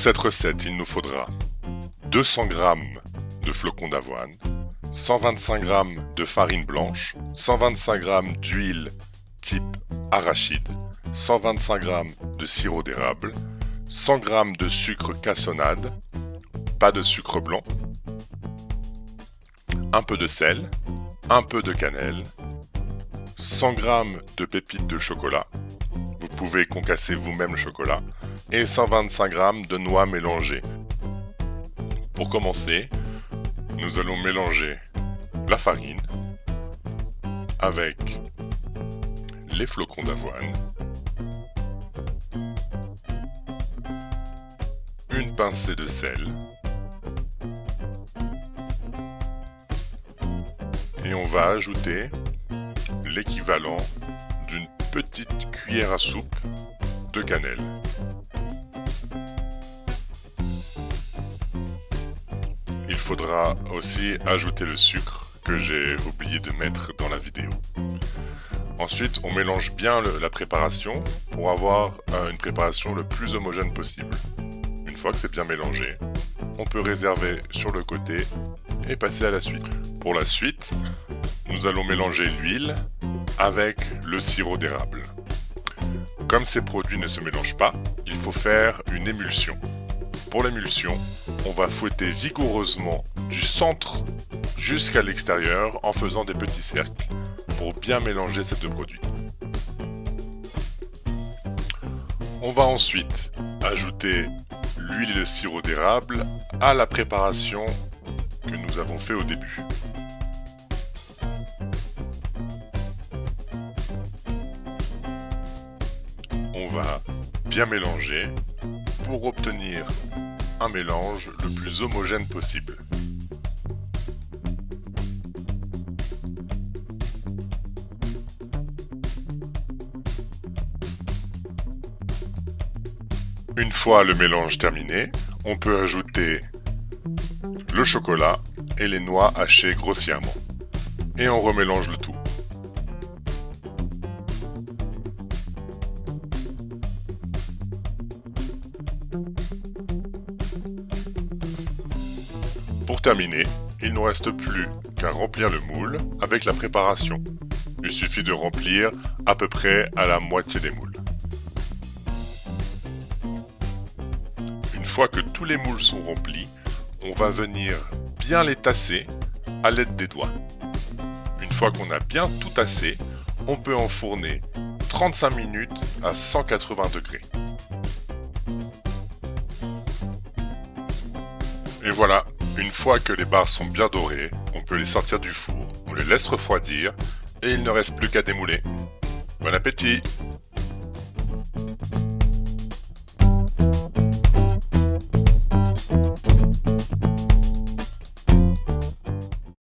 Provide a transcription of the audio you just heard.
cette recette, il nous faudra 200 g de flocons d'avoine, 125 g de farine blanche, 125 g d'huile type arachide, 125 g de sirop d'érable, 100 g de sucre cassonade, pas de sucre blanc, un peu de sel, un peu de cannelle, 100 g de pépites de chocolat, vous pouvez concasser vous-même le chocolat, et 125 g de noix mélangées. Pour commencer, nous allons mélanger la farine avec les flocons d'avoine, une pincée de sel, et on va ajouter l'équivalent d'une petite cuillère à soupe de cannelle. Il faudra aussi ajouter le sucre que j'ai oublié de mettre dans la vidéo. Ensuite, on mélange bien la préparation pour avoir une préparation le plus homogène possible. Une fois que c'est bien mélangé, on peut réserver sur le côté et passer à la suite. Pour la suite, nous allons mélanger l'huile avec le sirop d'érable. Comme ces produits ne se mélangent pas, il faut faire une émulsion. Pour l'émulsion, on va fouetter vigoureusement du centre jusqu'à l'extérieur en faisant des petits cercles pour bien mélanger ces deux produits. On va ensuite ajouter l'huile et le sirop d'érable à la préparation que nous avons fait au début. On va bien mélanger pour obtenir un mélange le plus homogène possible. Une fois le mélange terminé, on peut ajouter le chocolat et les noix hachées grossièrement. Et on remélange le tout. Pour terminer, il ne nous reste plus qu'à remplir le moule avec la préparation. Il suffit de remplir à peu près à la moitié des moules. Une fois que tous les moules sont remplis, on va venir bien les tasser à l'aide des doigts. Une fois qu'on a bien tout tassé, on peut enfourner 35 minutes à 180 degrés. Et voilà, une fois que les barres sont bien dorées, on peut les sortir du four, on les laisse refroidir et il ne reste plus qu'à démouler. Bon appétit!